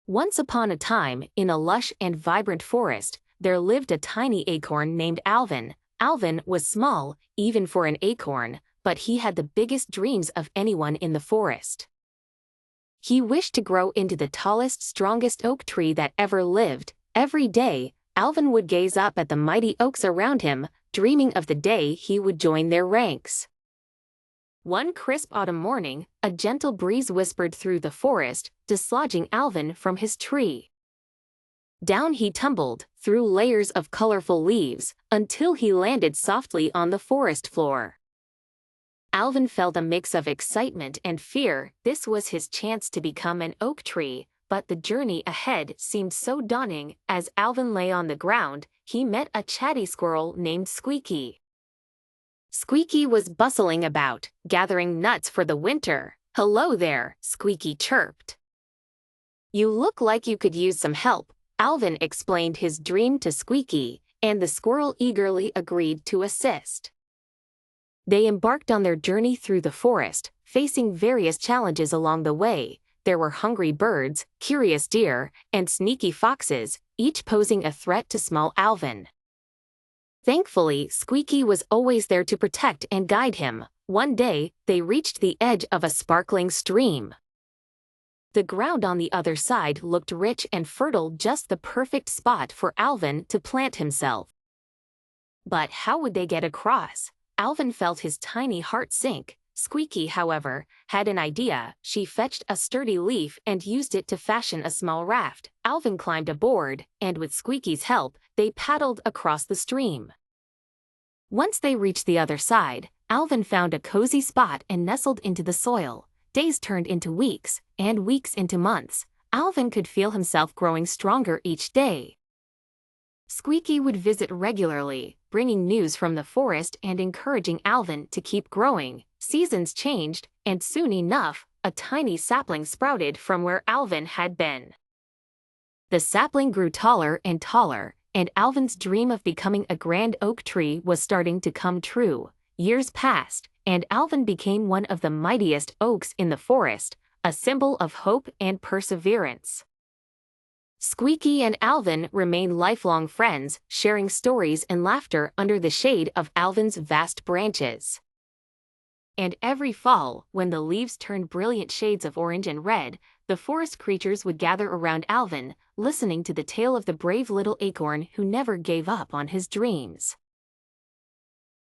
Once upon a time, in a lush and vibrant forest, there lived a tiny acorn named Alvin. Alvin was small, even for an acorn, but he had the biggest dreams of anyone in the forest. He wished to grow into the tallest, strongest oak tree that ever lived. Every day, Alvin would gaze up at the mighty oaks around him, dreaming of the day he would join their ranks. One crisp autumn morning, a gentle breeze whispered through the forest, dislodging Alvin from his tree. Down he tumbled, through layers of colorful leaves, until he landed softly on the forest floor. Alvin felt a mix of excitement and fear. This was his chance to become an oak tree, but the journey ahead seemed so daunting. As Alvin lay on the ground, he met a chatty squirrel named Squeaky. Squeaky was bustling about, gathering nuts for the winter. "Hello there," Squeaky chirped. "You look like you could use some help." Alvin explained his dream to Squeaky, and the squirrel eagerly agreed to assist. They embarked on their journey through the forest, facing various challenges along the way. There were hungry birds, curious deer, and sneaky foxes, each posing a threat to small Alvin. Thankfully, Squeaky was always there to protect and guide him. One day, they reached the edge of a sparkling stream. The ground on the other side looked rich and fertile, just the perfect spot for Alvin to plant himself. But how would they get across? Alvin felt his tiny heart sink. Squeaky, however, had an idea. She fetched a sturdy leaf and used it to fashion a small raft. Alvin climbed aboard, and with Squeaky's help, they paddled across the stream. Once they reached the other side, Alvin found a cozy spot and nestled into the soil. Days turned into weeks, and weeks into months. Alvin could feel himself growing stronger each day. Squeaky would visit regularly, bringing news from the forest and encouraging Alvin to keep growing. Seasons changed, and soon enough, a tiny sapling sprouted from where Alvin had been. The sapling grew taller and taller, and Alvin's dream of becoming a grand oak tree was starting to come true. Years passed, and Alvin became one of the mightiest oaks in the forest, a symbol of hope and perseverance. Squeaky and Alvin remained lifelong friends, sharing stories and laughter under the shade of Alvin's vast branches. And every fall, when the leaves turned brilliant shades of orange and red, the forest creatures would gather around Alvin, listening to the tale of the brave little acorn who never gave up on his dreams.